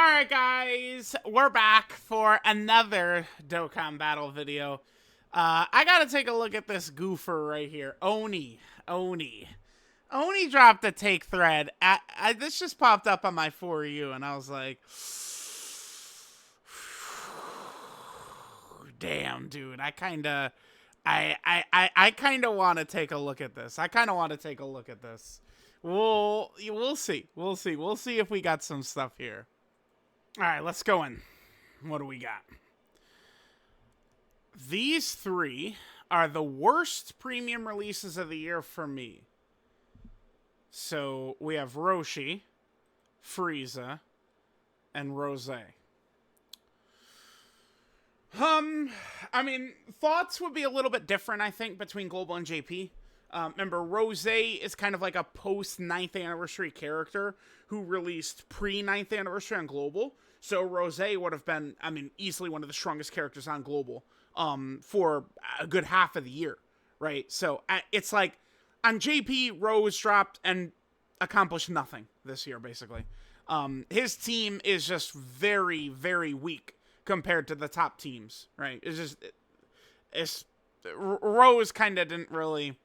Alright guys, we're back for another Dokkan battle video. I gotta take a look at this goofer right here. Oni. Oni dropped a take thread. This just popped up on my For You and I was like, damn dude, I kinda want to take a look at this. We'll see. We'll see if we got some stuff here. All right, let's go in. What do we got? These three are the worst premium releases of the year for me. So we have Roshi, Frieza, and Rose. I mean, thoughts would be a little bit different, I think, between Global and JP. Remember, Rose is kind of like a post-9th anniversary character who released pre-9th anniversary on Global. So Rose would have been, I mean, easily one of the strongest characters on Global for a good half of the year, right? So it's like, on JP, Rose dropped and accomplished nothing this year, basically. His team is just very, very weak compared to the top teams, right? Rose kind of didn't really...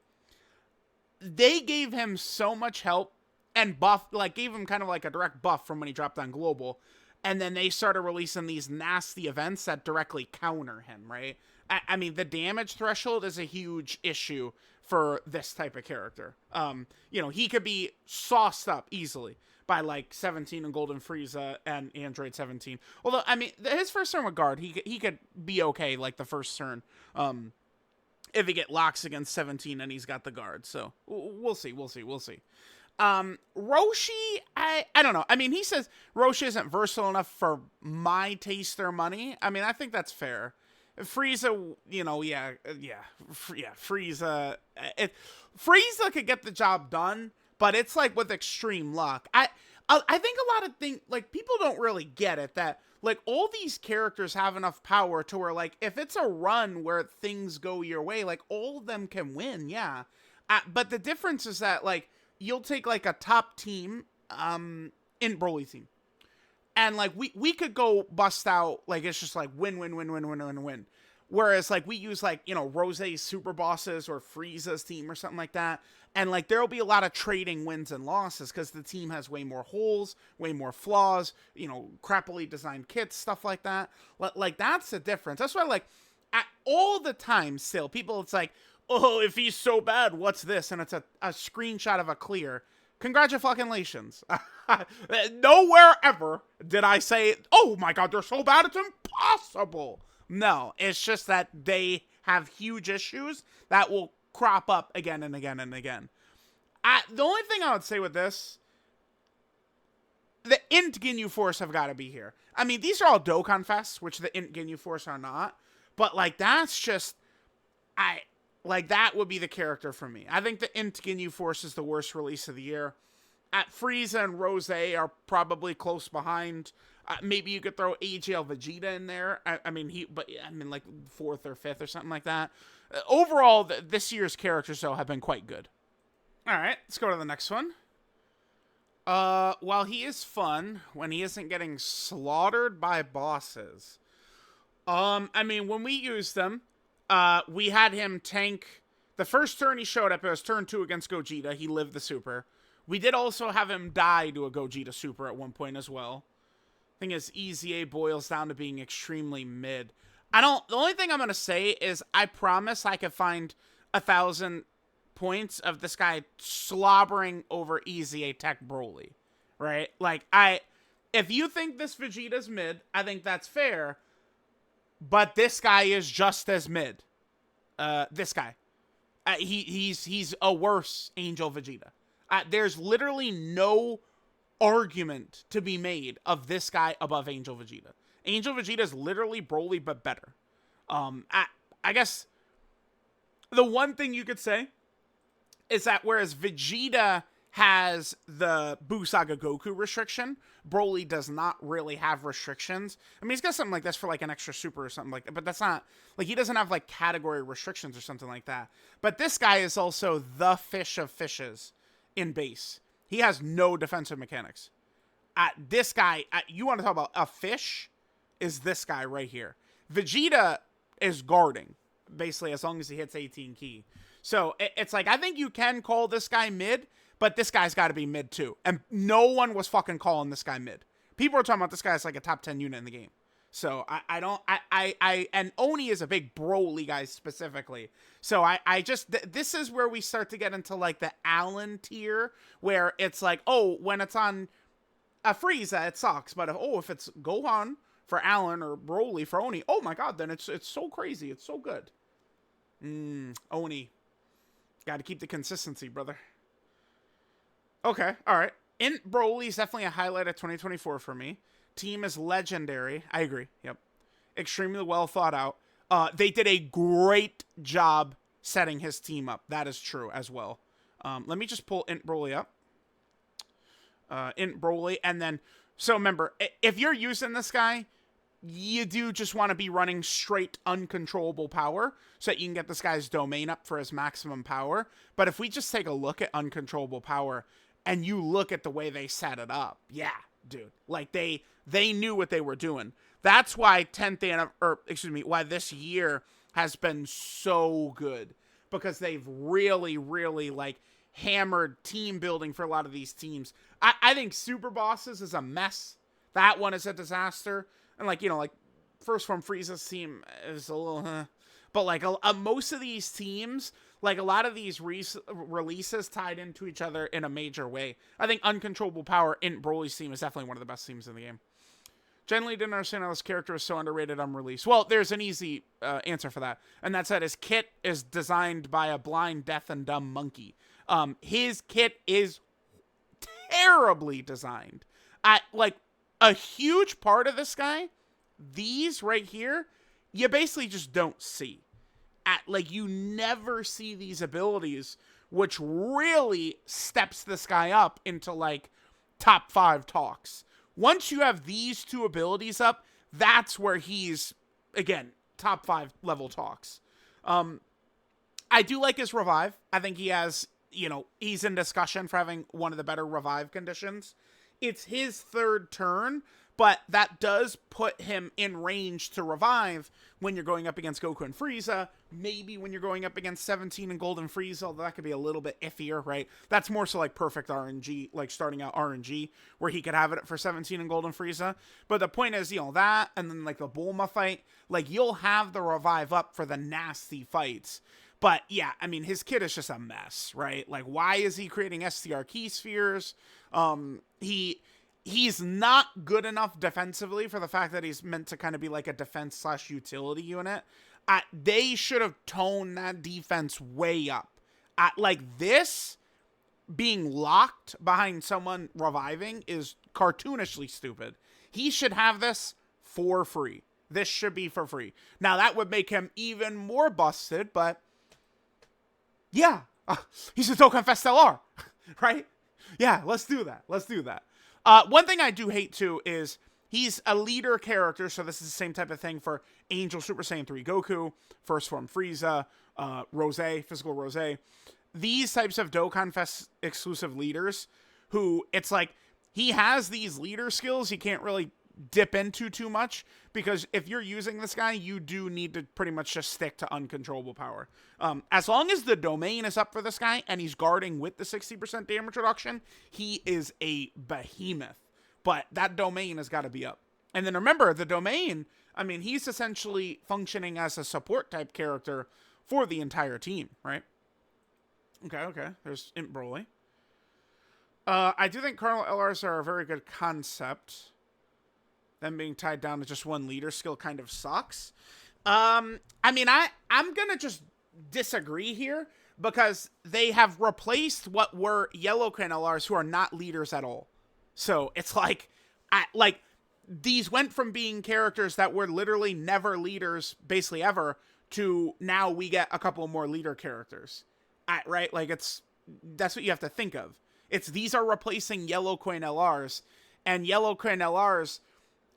They gave him so much help and gave him kind of like a direct buff from when he dropped on Global. And then they started releasing these nasty events that directly counter him, right? I mean, the damage threshold is a huge issue for this type of character. He could be sauced up easily by like 17 and Golden Frieza and Android 17. Although, I mean, his first turn with Guard, he could be okay like the first turn. If he get locks against 17 and he's got the Guard. So we'll see. Roshi, I don't know. I mean, he says Roshi isn't versatile enough for my taste or money. I mean, I think that's fair. Frieza, Frieza. Frieza could get the job done, but it's like with extreme luck. I think a lot of things, like, people don't really get it, that like all these characters have enough power to where, like, if it's a run where things go your way, like all of them can win. Yeah. But the difference is that, like, you'll take like a top team, in Broly team. And like we could go bust out, like, it's just like win. Whereas like we use like, Rose's super bosses or Frieza's team or something like that. And like there'll be a lot of trading wins and losses because the team has way more holes, way more flaws, crappily designed kits, stuff like that. Like that's the difference. That's why, like, all the time still, people, it's like, oh, if he's so bad, what's this? And it's a screenshot of a clear. Congratulations. Nowhere ever did I say, oh my god, they're so bad, it's impossible. No, it's just that they have huge issues that will crop up again and again and again. The only thing I would say with this, the Int Ginyu Force have got to be here. I mean, these are all Dokkan Fests, which the Int Ginyu Force are not. But, like, that's just... that would be the character for me. I think the Int Ginyu Force is the worst release of the year. Frieza and Rose are probably close behind. Maybe you could throw AGL Vegeta in there. I mean, like 4th or 5th or something like that. Overall, this year's characters, though, have been quite good. All right, let's go to the next one. While he is fun when he isn't getting slaughtered by bosses. I mean, when we used them, we had him tank. The first turn he showed up, it was turn 2 against Gogeta. He lived the super. We did also have him die to a Gogeta super at one point as well. Thing is, EZA boils down to being extremely mid. The only thing I'm going to say is I promise I could find 1,000 points of this guy slobbering over EZA Tech Broly. Right? Like, if you think this Vegeta's mid, I think that's fair. But this guy is just as mid. This guy. He's a worse Angel Vegeta. There's literally no argument to be made of this guy above Angel Vegeta. Angel Vegeta is literally Broly, but better. I guess the one thing you could say is that whereas Vegeta has the Buu Saga Goku restriction, Broly does not really have restrictions. I mean, he's got something like this for like an extra super or something like that, but that's not, like, he doesn't have like category restrictions or something like that. But this guy is also the fish of fishes in base. He has no defensive mechanics. This guy, you want to talk about a fish, is this guy right here. Vegeta is guarding, basically, as long as he hits 18 key. So it's like, I think you can call this guy mid, but this guy's got to be mid too. And no one was fucking calling this guy mid. People are talking about this guy as like a top 10 unit in the game. So and Oni is a big Broly guy specifically. So this is where we start to get into like the Allen tier, where it's like, oh, when it's on a Frieza, it sucks. But if it's Gohan for Allen or Broly for Oni, oh my god, then it's so crazy. It's so good. Oni. Got to keep the consistency, brother. Okay, all right. Int Broly is definitely a highlight of 2024 for me. Team is legendary. I agree. Yep. Extremely well thought out. They did a great job setting his team up. That is true as well. Let me just pull Int Broly up. Int Broly. And then, so remember, if you're using this guy, you do just want to be running straight uncontrollable power so that you can get this guy's domain up for his maximum power. But if we just take a look at uncontrollable power and you look at the way they set it up, yeah, dude. Like, they knew what they were doing. That's why why this year has been so good, because they've really, really like hammered team building for a lot of these teams. I think Super Bosses is a mess. That one is a disaster. And like, like First Form Frieza's team is a little, but like most of these teams, like a lot of these releases tied into each other in a major way. I think Uncontrollable Power in Broly's team is definitely one of the best teams in the game. Generally didn't understand how this character is so underrated on release. Well, there's an easy answer for that. And that's that his kit is designed by a blind, deaf, and dumb monkey. His kit is terribly designed. Like, a huge part of this guy, these right here, you basically just don't see. Like, you never see these abilities, which really steps this guy up into, like, top 5 talks. Once you have these two abilities up, that's where he's, again, top 5 level talks. I do like his revive. I think he has, he's in discussion for having one of the better revive conditions. It's his 3rd turn, but that does put him in range to revive when you're going up against Goku and Frieza. Maybe when you're going up against 17 and Golden Frieza, although that could be a little bit iffier, right? That's more so like perfect RNG, like starting out RNG, where he could have it for 17 and Golden Frieza. But the point is, that, and then like the Bulma fight, like you'll have the revive up for the nasty fights. But yeah, I mean, his kit is just a mess, right? Like, why is he creating STR key spheres? He's not good enough defensively for the fact that he's meant to kind of be like a defense/utility unit. They should have toned that defense way up. Like, this being locked behind someone reviving is cartoonishly stupid. He should have this for free. This should be for free. Now, that would make him even more busted, but yeah, he's a Dokkan Fest LR, right? Yeah, let's do that. One thing I do hate, too, is he's a leader character, so this is the same type of thing for Angel Super Saiyan 3 Goku, First Form Frieza, Physical Rose. These types of Dokkan Fest exclusive leaders who, it's like, he has these leader skills he can't really dip into too much, because if you're using this guy, you do need to pretty much just stick to uncontrollable power. As long as the domain is up for this guy and he's guarding with the 60% damage reduction, he is a behemoth. But that domain has got to be up. And then remember, the domain, I mean, he's essentially functioning as a support type character for the entire team, right? Okay. There's Imp Broly. I do think Carnival LRs are a very good concept. Them being tied down to just one leader skill kind of sucks. I mean, I'm going to just disagree here, because they have replaced what were Yellow Crane LRs who are not leaders at all. So it's like, these went from being characters that were literally never leaders, basically ever, to now we get a couple more leader characters. Right? Like, that's what you have to think of. These are replacing Yellow Crane LRs, and Yellow Crane LRs,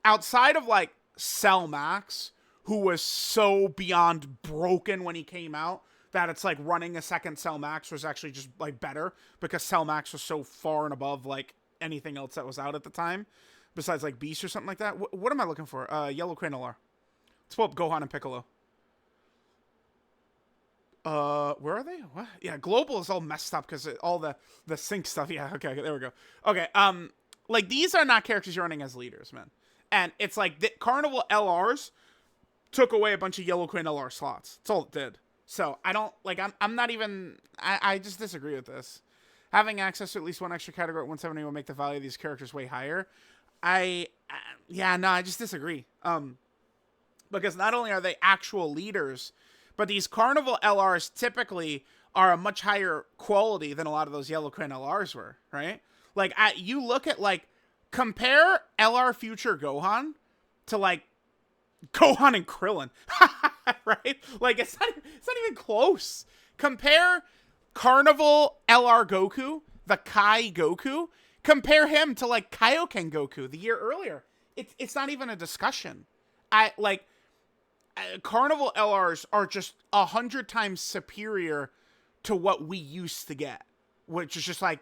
outside of like Cell Max, who was so beyond broken when he came out that it's like running a second Cell Max was actually just like better, because Cell Max was so far and above like anything else that was out at the time, besides like Beast or something like that. What am I looking for? Yellow Crane LR. Let's pull up Gohan and Piccolo. Where are they? What? Yeah, Global is all messed up because all the sync stuff. Yeah, okay, there we go. Okay, like these are not characters you're running as leaders, man. And it's like the Carnival LRs took away a bunch of Yellow Crane LR slots. That's all it did. So I don't like. I'm not even. I just disagree with this. Having access to at least one extra category at 170 will make the value of these characters way higher. Yeah, no, I just disagree. Because not only are they actual leaders, but these Carnival LRs typically are a much higher quality than a lot of those Yellow Crane LRs were, right? Like, you look at, like, compare LR Future Gohan to, like, Gohan and Krillin, right? Like, it's not even close. Compare Carnival LR Goku, the Kai Goku. Compare him to, like, Kaioken Goku the year earlier. It's not even a discussion. Carnival LRs are just 100 times superior to what we used to get, which is just like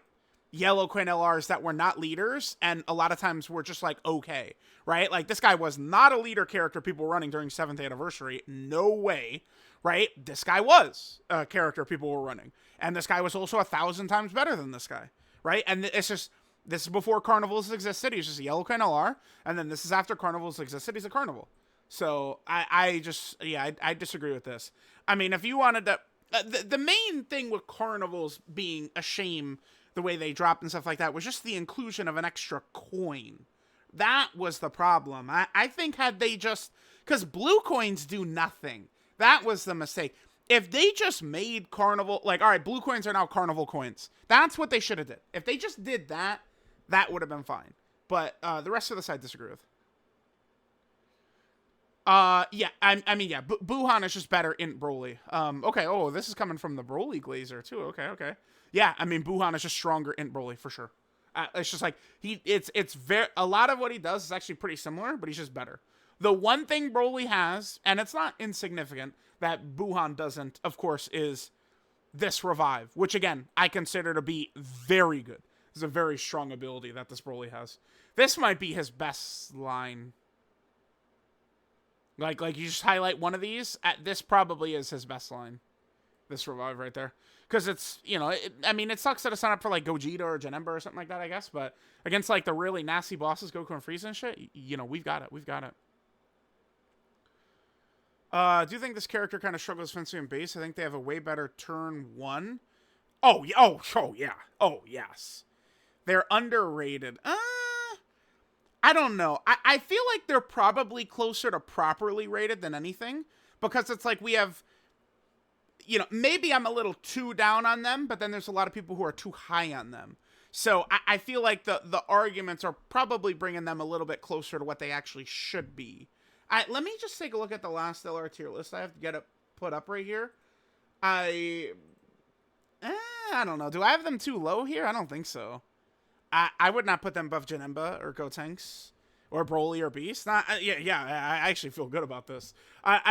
Yellow Crane LRs that were not leaders, and a lot of times were just like okay, right? Like this guy was not a leader character people were running during 7th anniversary. No way, right? This guy was a character people were running, and this guy was also 1,000 times better than this guy, right? And it's just this is before Carnivals existed. He's just a Yellow Crane LR, and then this is after Carnivals existed. He's a Carnival. So I disagree with this. I mean, if you wanted to, the main thing with Carnivals being a shame, the way they dropped and stuff like that, was just the inclusion of an extra coin. That was the problem. I think had they just, because blue coins do nothing. That was the mistake. If they just made Carnival, like, all right, blue coins are now Carnival coins. That's what they should have did. If they just did that, that would have been fine. But the rest of this I disagree with. Yeah, I mean, yeah, Buhan is just better in Broly. Okay, oh, this is coming from the Broly Glazer, too. Okay. Yeah, I mean, Buhan is just stronger in Broly, for sure. It's just like, it's very, a lot of what he does is actually pretty similar, but he's just better. The one thing Broly has, and it's not insignificant, that Buhan doesn't, of course, is this revive, which, again, I consider to be very good. It's a very strong ability that this Broly has. This might be his best line. Like you just highlight one of these. This probably is his best line. This revive right there. Because it's, you know, I mean, it sucks that it's not up for, like, Gogeta or Janemba or something like that, I guess. But against, like, the really nasty bosses, Goku and Frieza and shit, you know, we've got it. We've got it. Do you think this character kind of struggles defensively and base? I think they have a way better turn 1. Oh, yeah. Oh, yeah. Oh, yes. They're underrated. I don't know. I feel like they're probably closer to properly rated than anything. Because it's like we have, you know, maybe I'm a little too down on them, but then there's a lot of people who are too high on them. So I feel like the arguments are probably bringing them a little bit closer to what they actually should be. Let me just take a look at the last LR tier list. I have to get it put up right here. I don't know. Do I have them too low here? I don't think so. I would not put them above Janemba or Gotenks or Broly or Beast. Yeah, I actually feel good about this.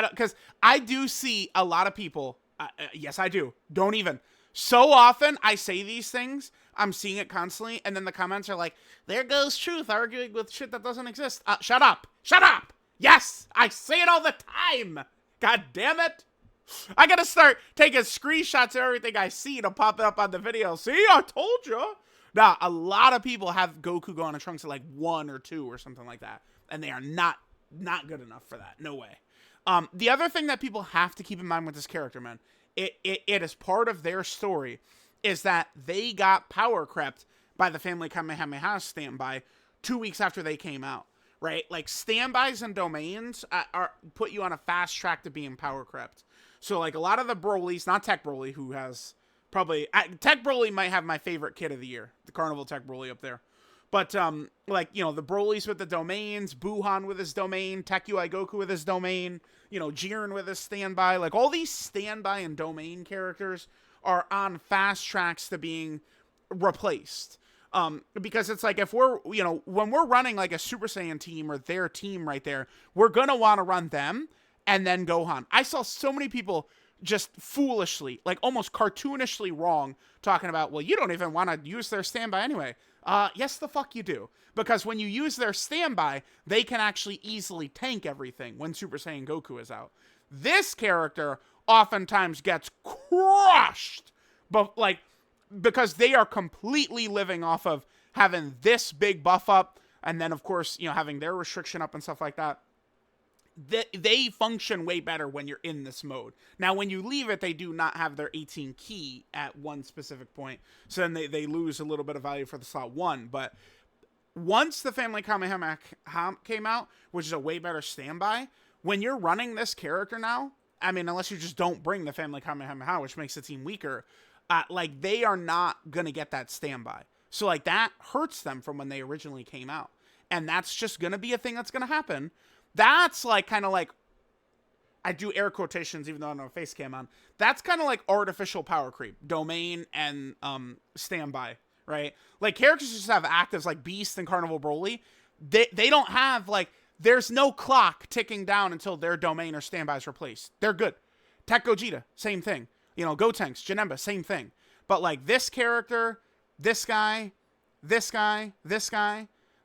Because I do see a lot of people. Yes, I do. Don't even. So often I say these things. I'm seeing it constantly. And then the comments are like, there goes truth arguing with shit that doesn't exist. Shut up. Shut up. Yes, I say it all the time. God damn it. I got to start taking screenshots of everything I see to pop it up on the video. See, I told you. Now, a lot of people have Goku going to Trunks at like 1 or 2 or something like that. And they are not good enough for that. No way. The other thing that people have to keep in mind with this character, man, it is part of their story, is that they got power crept by the Family Kamehameha standby 2 weeks after they came out, right? Like, standbys and domains are put you on a fast track to being power crept. So, like, a lot of the Brolys, not Tech Broly, who has... Probably, Tech Broly might have my favorite kid of the year. The Carnival Tech Broly up there. But, like, you know, the Brolys with the domains, Buhan with his domain, Tech UI Goku with his domain, you know, Jiren with his standby. Like, all these standby and domain characters are on fast tracks to being replaced. Because it's like, if we're, you know, when we're running, like, a Super Saiyan team or their team right there, we're gonna want to run them and then Gohan. I saw so many people... just foolishly, like almost cartoonishly wrong, talking about, well, you don't even want to use their standby anyway. Yes, the fuck you do. Because when you use their standby, they can actually easily tank everything when Super Saiyan Goku is out. This character oftentimes gets crushed, but like because they are completely living off of having this big buff up, and then of course having their restriction up and stuff like that. They function way better when you're in this mode. Now, when you leave it, they do not have their 18 key at one specific point, so then they lose a little bit of value for the slot 1. But once the Family Kamehameha came out, which is a way better standby, when you're running this character now, I mean, unless you just don't bring the Family Kamehameha, which makes the team weaker, like, they are not going to get that standby. So, like, that hurts them from when they originally came out. And that's just going to be a thing that's going to happen. That's like kind of like, I do air quotations even though I don't have a face cam on. That's kind of like artificial power creep, domain and standby, right? Like characters just have actives like Beast and Carnival Broly. They don't have like, there's no clock ticking down until their domain or standby is replaced. They're good. Tech Gogeta, same thing. Gotenks, Janemba, same thing. But like this character, this guy,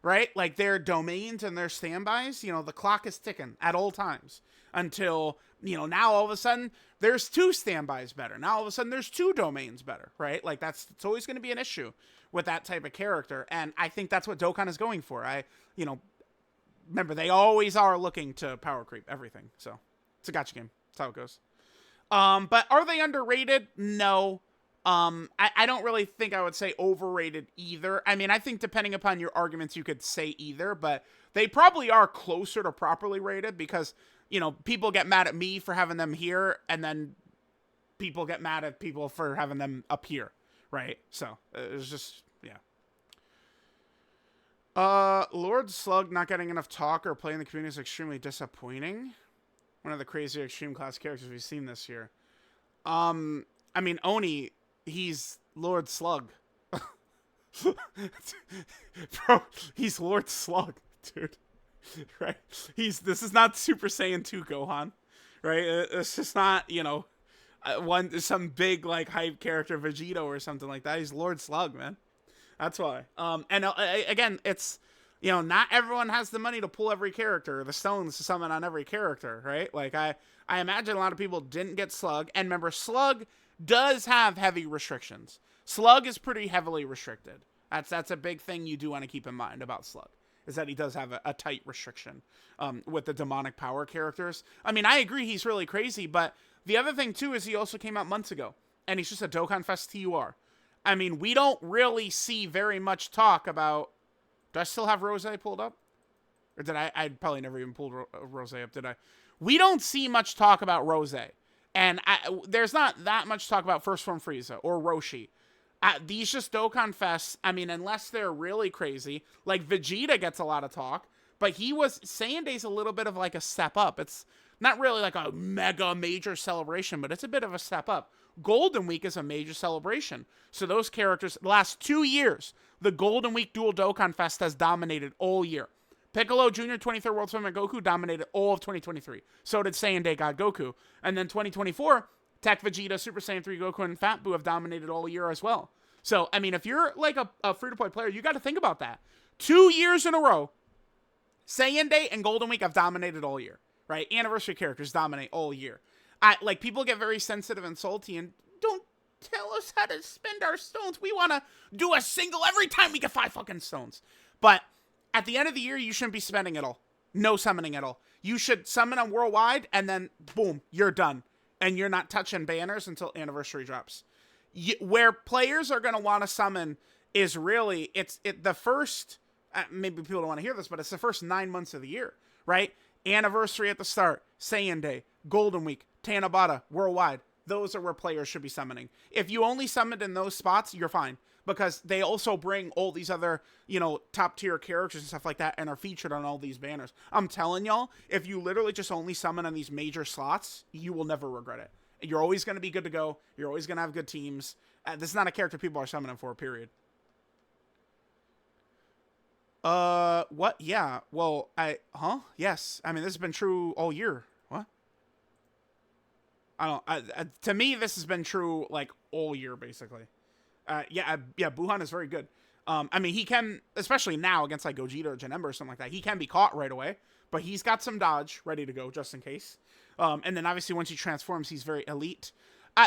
right? Like their domains and their standbys, the clock is ticking at all times until, now all of a sudden there's 2 standbys better. Now all of a sudden there's 2 domains better, right? Like it's always going to be an issue with that type of character. And I think that's what Dokkan is going for. Remember, they always are looking to power creep everything. So it's a gacha game. That's how it goes. But are they underrated? No. I don't really think I would say overrated either. I mean, I think depending upon your arguments, you could say either, but they probably are closer to properly rated because, people get mad at me for having them here, and then people get mad at people for having them up here, right? So, it's just, yeah. Lord Slug not getting enough talk or play in the community is extremely disappointing. One of the crazier extreme class characters we've seen this year. I mean, Oni... He's Lord Slug. Bro, he's Lord Slug, dude. Right? This is not Super Saiyan 2 Gohan. Right? It's just not, some big, like, hype character, Vegito or something like that. He's Lord Slug, man. That's why. And again, it's, not everyone has the money to pull every character, the stones to summon on every character, right? Like, I imagine a lot of people didn't get Slug. And remember, Slug does have heavy restrictions. Slug is pretty heavily restricted. That's a big thing you do want to keep in mind about Slug, is that he does have a tight restriction with the demonic power characters. I mean, I agree he's really crazy, but the other thing too is he also came out months ago, and he's just a Dokkan Fest TUR. I mean, we don't really see very much talk about... Do I still have Rose pulled up? Or did I probably never even pulled Rose up, did I? We don't see much talk about Rose. And there's not that much talk about First Form Frieza or Roshi. These just Dokkan Fests, I mean, unless they're really crazy, like Vegeta gets a lot of talk, but Saiyan Day's a little bit of like a step up. It's not really like a mega major celebration, but it's a bit of a step up. Golden Week is a major celebration. So those characters, the last 2 years, the Golden Week Dual Dokkan Fest has dominated all year. Piccolo Jr. 23rd World Tournament Goku dominated all of 2023. So did Saiyan Day God Goku. And then 2024, Tech Vegeta, Super Saiyan 3 Goku, and Fat Buu have dominated all year as well. So, I mean, if you're like a free-to-play player, you got to think about that. 2 years in a row, Saiyan Day and Golden Week have dominated all year, right? Anniversary characters dominate all year. People get very sensitive and salty and don't tell us how to spend our stones. We want to do a single every time we get 5 fucking stones. But at the end of the year, you shouldn't be spending it all. No summoning at all. You should summon them worldwide, and then, boom, you're done. And you're not touching banners until anniversary drops. Where players are going to want to summon is really, the first, maybe people don't want to hear this, but it's the first 9 months of the year, right? Anniversary at the start, Saiyan Day, Golden Week, Tanabata, worldwide. Those are where players should be summoning. If you only summoned in those spots, you're fine. Because they also bring all these other, top tier characters and stuff like that and are featured on all these banners. I'm telling y'all, if you literally just only summon on these major slots, you will never regret it. You're always going to be good to go. You're always going to have good teams. This is not a character people are summoning for, period. What? Yeah. Well, Yes. I mean, this has been true all year. What? To me, this has been true, like, all year, basically. Yeah, Buhan is very good. I mean, he can, especially now against like Gogeta or Janemba or something like that, he can be caught right away, but he's got some dodge ready to go just in case. And then obviously once he transforms, he's very elite.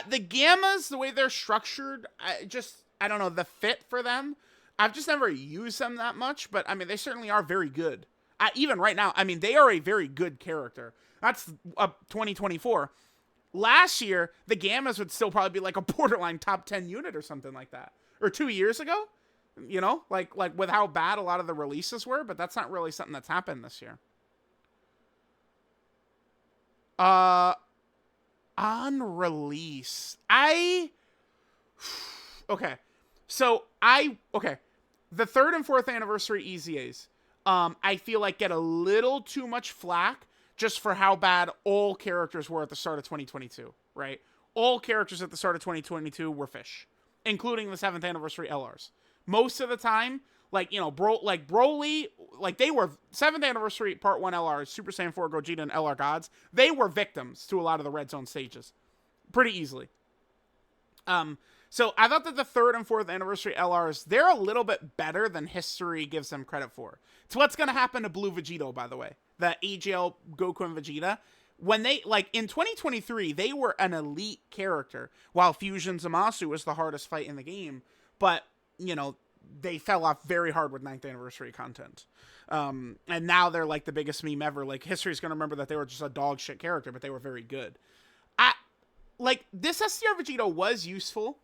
The Gammas, the way they're structured, I don't know, the fit for them, I've just never used them that much, but I mean, they certainly are very good. Even right now, I mean, they are a very good character. That's 2024. Last year, the Gammas would still probably be like a borderline top 10 unit or something like that. Or 2 years ago, you know, like with how bad a lot of the releases were, but that's not really something that's happened this year. On release, okay. So okay. The 3rd and 4th anniversary EZAs, I feel like get a little too much flack just for how bad all characters were at the start of 2022, right? All characters at the start of 2022 were fish, including the 7th anniversary LRs. Most of the time, like, you know, Broly, like they were 7th anniversary part 1 LRs, Super Saiyan 4, Gogeta, and LR Gods. They were victims to a lot of the red zone stages pretty easily. So I thought that the 3rd and 4th anniversary LRs, they're a little bit better than history gives them credit for. It's what's going to happen to Blue Vegito, by the way. The AGL Goku and Vegeta. When they, like, in 2023, they were an elite character, while Fusion Zamasu was the hardest fight in the game. But, you know, they fell off very hard with 9th anniversary content. And now they're, like, the biggest meme ever. Like, history's going to remember that they were just a dog shit character, but they were very good. Like, this STR Vegito was useful.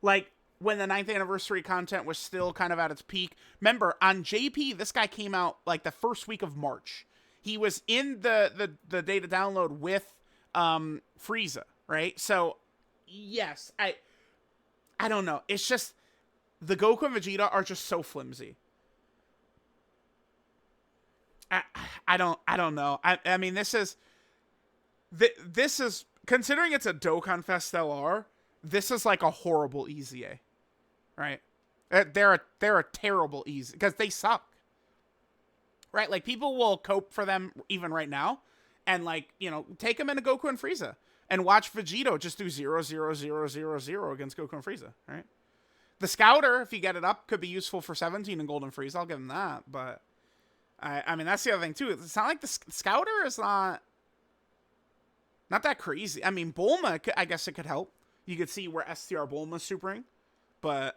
Like, when the 9th anniversary content was still kind of at its peak. Remember, on JP, this guy came out, like, the first week of March. He was in the data download with Frieza, right? So, yes, I don't know. It's just, the Goku and Vegeta are just so flimsy. I don't know. I mean, this is, considering it's a Dokkan Fest LR, this is like a horrible EZA, right? They're a terrible EZA because they suck, right? Like, people will cope for them even right now, and, like, you know, take them into Goku and Frieza and watch Vegito just do 0, 0, 0, 0, 0 against Goku and Frieza, right? The Scouter, if you get it up, could be useful for 17 and Golden Frieza. I'll give him that, but I mean, that's the other thing too. It's not like the Scouter is not that crazy. I mean, Bulma, I guess it could help. You could see where STR Bulma's supering, but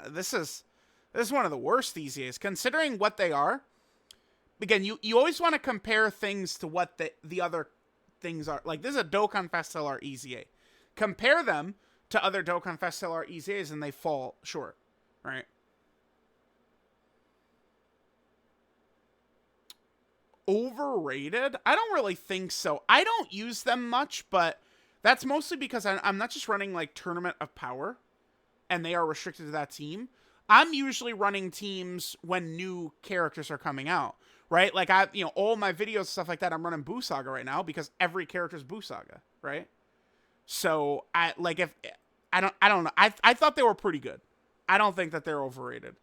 this is one of the worst EZAs, considering what they are. Again, you always want to compare things to what the other things are. Like, this is a Dokkan Fest LR EZA. Compare them to other Dokkan Fest LR EZAs, and they fall short, right? Overrated? I don't really think so. I don't use them much, but that's mostly because I'm not just running, like, Tournament of Power, and they are restricted to that team. I'm usually running teams when new characters are coming out, right? Like, all my videos, stuff like that, I'm running Buu Saga right now because every character's Buu Saga, right? So, I don't know. I thought they were pretty good. I don't think that they're overrated.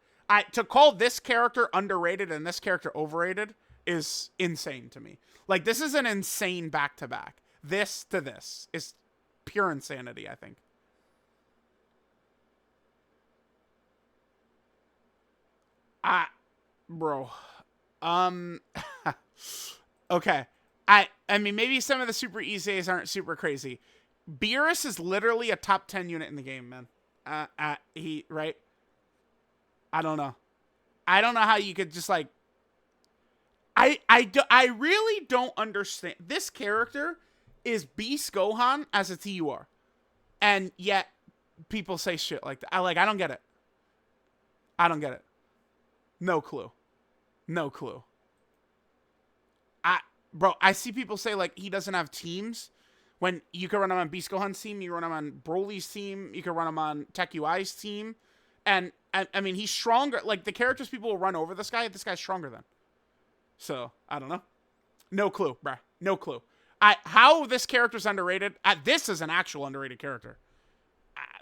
To call this character underrated and this character overrated is insane to me. Like, this is an insane back-to-back. This to this is pure insanity, I think. Bro. Okay. I mean, maybe some of the super EZAs aren't super crazy. Beerus is literally a top 10 unit in the game, man. Right? I don't know. I don't know how you could just, like, I really don't understand. This character is Beast Gohan as a TUR. And yet people say shit like that. I don't get it. I don't get it. No clue. No clue. I see people say, like, he doesn't have teams. When you can run him on Beast Gohan's team, you run him on Broly's team, you can run him on Tech UI's team. And, I mean, he's stronger. Like, the characters people will run over this guy's stronger than. So, I don't know. No clue, bruh. No clue. How this character's underrated, this is an actual underrated character.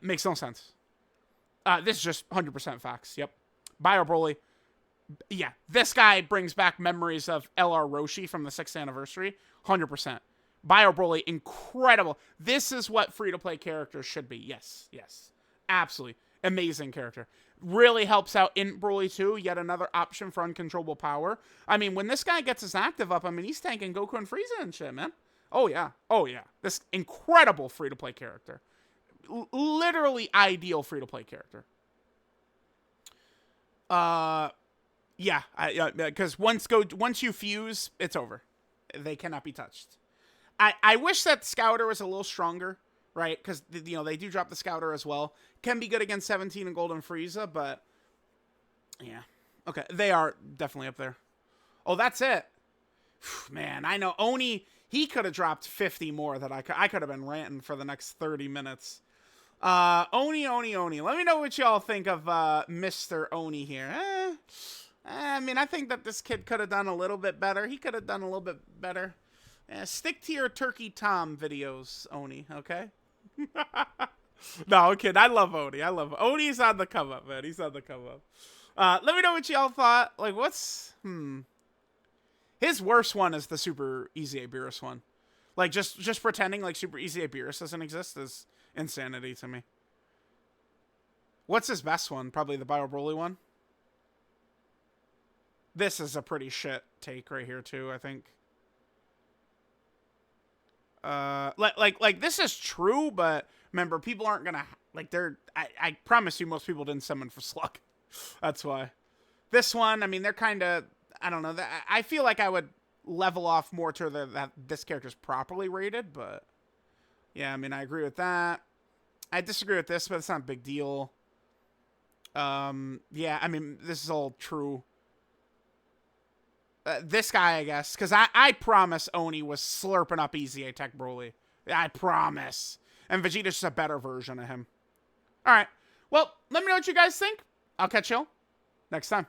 Makes no sense. This is just 100% facts. Yep. Bio Broly. Yeah, this guy brings back memories of LR Roshi from the 6th anniversary. 100%. Bio Broly, incredible. This is what free-to-play characters should be. Yes, yes. Absolutely. Amazing character. really helps out in Broly 2, yet another option for uncontrollable power. I mean, when this guy gets his active up, I mean, he's tanking Goku and Frieza and shit, man. Oh, yeah. Oh, yeah. This incredible free-to-play character. Literally ideal free-to-play character. Yeah, because once you fuse, it's over. They cannot be touched. I wish that Scouter was a little stronger, right? Because, you know, they do drop the Scouter as well. Can be good against 17 and Golden Frieza, but yeah. Okay, they are definitely up there. Oh, that's it. Man, I know. Oni, he could have dropped 50 more that I could have been ranting for the next 30 minutes. Oni. Let me know what y'all think of Mr. Oni here. I mean, I think that this kid could have done a little bit better. He could have done a little bit better. Stick to your Turkey Tom videos, Oni, okay? No, kid, I love Oni. Oni's on the come up, man. He's on the come up. Let me know what y'all thought. Like, what's... His worst one is the Super Easy Beerus one. Like, just pretending like Super Easy Beerus doesn't exist is insanity to me. What's his best one? Probably the Bio Broly one. This is a pretty shit take right here, too, I think. Like this is true, but remember, people aren't gonna, like, I promise you most people didn't summon for Slug. That's why. This one, I mean, they're kind of, I don't know, I feel like I would level off more to that this character's properly rated, but yeah, I mean, I agree with that. I disagree with this, but it's not a big deal. Yeah, I mean, this is all true. This guy, I guess, because I promise Oni was slurping up Easy Attack Broly. I promise. And Vegeta's just a better version of him. All right. Well, let me know what you guys think. I'll catch y'all next time.